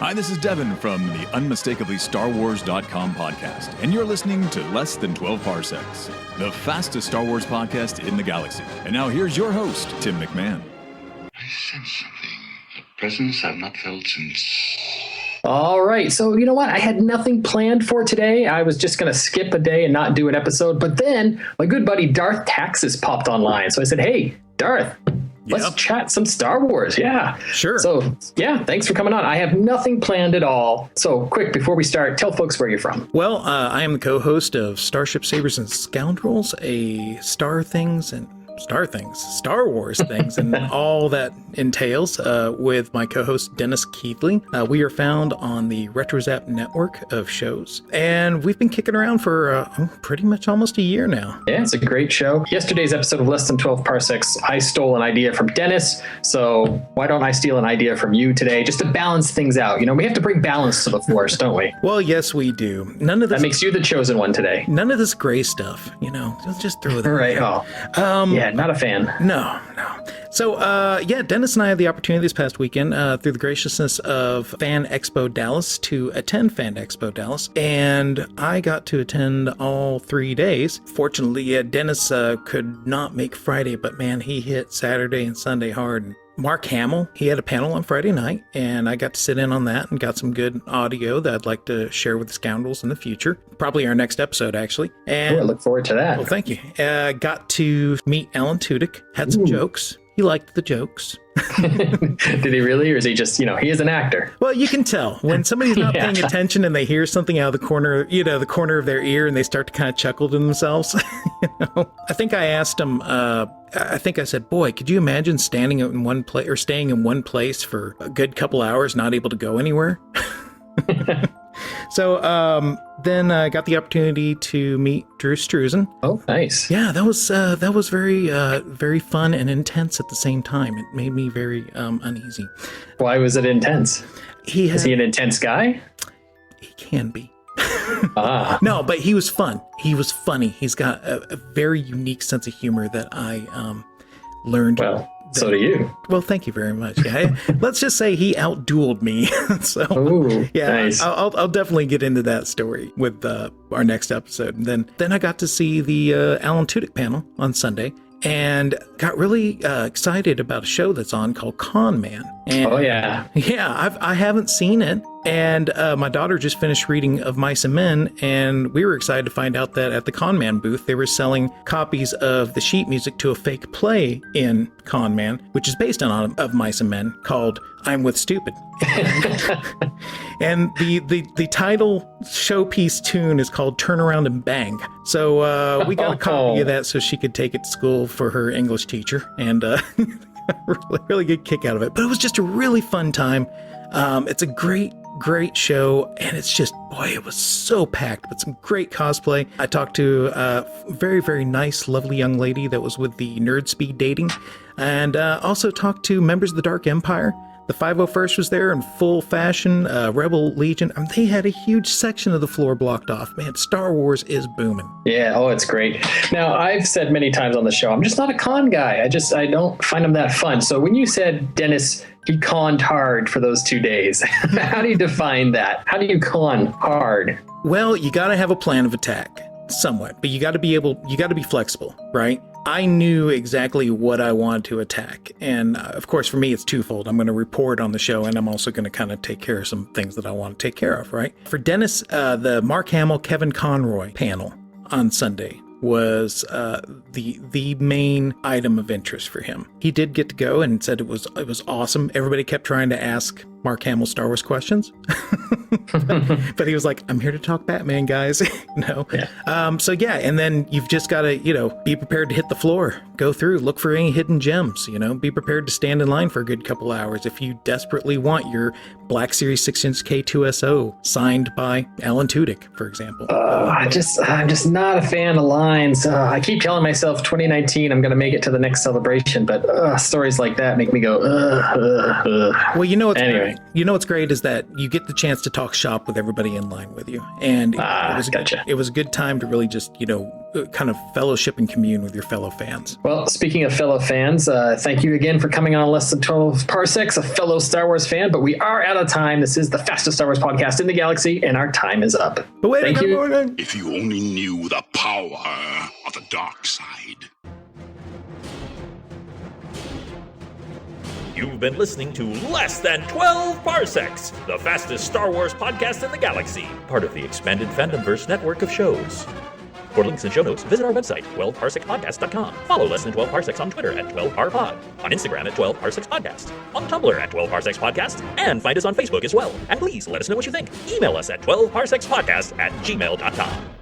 Hi, this is Devin from the unmistakably StarWars.com podcast, and you're listening to Less Than 12 Parsecs, the fastest Star Wars podcast in the galaxy. And now here's your host, Tim McMahon. I sense something, a presence I've not felt since... All right, so you know what? I had nothing planned for today. I was just going to skip a day and not do an episode, but then my good buddy Darth Taxus popped online. So I said, hey, Darth, let's chat some Star Wars. Yeah. Sure. So, yeah, thanks for coming on. I have nothing planned at all. So, quick, before we start, tell folks where you're from. Well, I am the co-host of Starships, Sabers and Scoundrels, a Star Wars things, and all that entails with my co-host Dennis Keithley. We are found on the RetroZap network of shows, and we've been kicking around for pretty much almost a year now. Yeah, it's a great show. Yesterday's episode of Less Than 12 Parsecs, I stole an idea from Dennis, so why don't I steal an idea from you today, just to balance things out? You know, we have to bring balance to the Force, don't we? Well, yes, we do. None of this... That makes you the chosen one today. None of this gray stuff, you know, just throw it right. Oh. Yeah, not a fan. No. So, Dennis and I had the opportunity this past weekend, through the graciousness of Fan Expo Dallas, to attend Fan Expo Dallas, and I got to attend all 3 days. Fortunately, Dennis could not make Friday, but man, he hit Saturday and Sunday hard. Mark Hamill, he had a panel on Friday night, and I got to sit in on that and got some good audio that I'd like to share with the Scoundrels in the future. Probably our next episode, actually. And I look forward to that. Well, thank you. Got to meet Alan Tudyk, had some jokes. He liked the jokes. Did he really? Or is he just, he is an actor? Well, you can tell when somebody's not paying attention and they hear something out of the corner of their ear, and they start to kind of chuckle to themselves. I think I asked him, I said, boy, could you imagine standing in one place or staying in one place for a good couple hours, not able to go anywhere? So then I got the opportunity to meet Drew Struzan. Oh, nice. Yeah, that was very very fun and intense at the same time. It made me very uneasy. Why was it intense? Is he an intense guy? He can be. No, but he was fun. He was funny. He's got a very unique sense of humor that I learned. Well, so do you. Well, thank you very much. Yeah, let's just say he outdueled me. So, ooh, yeah, nice. I'll definitely get into that story with our next episode. And then I got to see the Alan Tudyk panel on Sunday, and got really excited about a show that's on called Con Man. And, oh yeah, I haven't seen it, and my daughter just finished reading Of Mice and Men, and we were excited to find out that at the Con Man booth they were selling copies of the sheet music to a fake play in Con Man, which is based on Of Mice and Men, called I'm With Stupid. And the title showpiece tune is called Turn Around and Bang. So we got a copy of that so she could take it to school for her English teacher, and really good kick out of it. But it was just a really fun time. It's a great show, and it's just, boy, it was so packed with some great cosplay. I talked to a very, very nice, lovely young lady that was with the Nerd Speed Dating, and also talked to members of the Dark Empire. The 501st was there in full fashion, Rebel Legion. They had a huge section of the floor blocked off. Man, Star Wars is booming. Yeah, oh, it's great. Now, I've said many times on the show, I'm just not a con guy. I don't find them that fun. So when you said, Dennis, he conned hard for those 2 days, how do you define that? How do you con hard? Well, you got to have a plan of attack somewhat, but you got to be flexible, right? I knew exactly what I wanted to attack. And of course, for me, it's twofold. I'm going to report on the show, and I'm also going to kind of take care of some things that I want to take care of, right? For Dennis, the Mark Hamill, Kevin Conroy panel on Sunday was the main item of interest for him. He did get to go and said it was awesome. Everybody kept trying to ask Mark Hamill Star Wars questions. But he was like, I'm here to talk Batman, guys. Yeah. And then you've just got to, be prepared to hit the floor, go through, look for any hidden gems, be prepared to stand in line for a good couple hours if you desperately want your Black Series 6-inch K2SO signed by Alan Tudyk, for example. I'm just not a fan of lines. I keep telling myself 2019 I'm going to make it to the next celebration, but stories like that make me go, Well, Anyway. thing. You know what's great is that you get the chance to talk shop with everybody in line with you. And it was a good time to really just, kind of fellowship and commune with your fellow fans. Well, speaking of fellow fans, thank you again for coming on Less Than 12 Parsecs, a fellow Star Wars fan, but we are out of time. This is the fastest Star Wars podcast in the galaxy, and our time is up. But wait, thank you. If you only knew the power of the dark side. You've been listening to Less Than 12 Parsecs, the fastest Star Wars podcast in the galaxy, part of the expanded Fandomverse network of shows. For links and show notes, visit our website, TwelveParsecsPodcast.com. Follow Less Than 12 Parsecs on Twitter at 12parpod, on Instagram at 12parsecs.podcast, on Tumblr at 12parsecs.podcast, and find us on Facebook as well. And please let us know what you think. Email us at 12parsecs.podcast@gmail.com.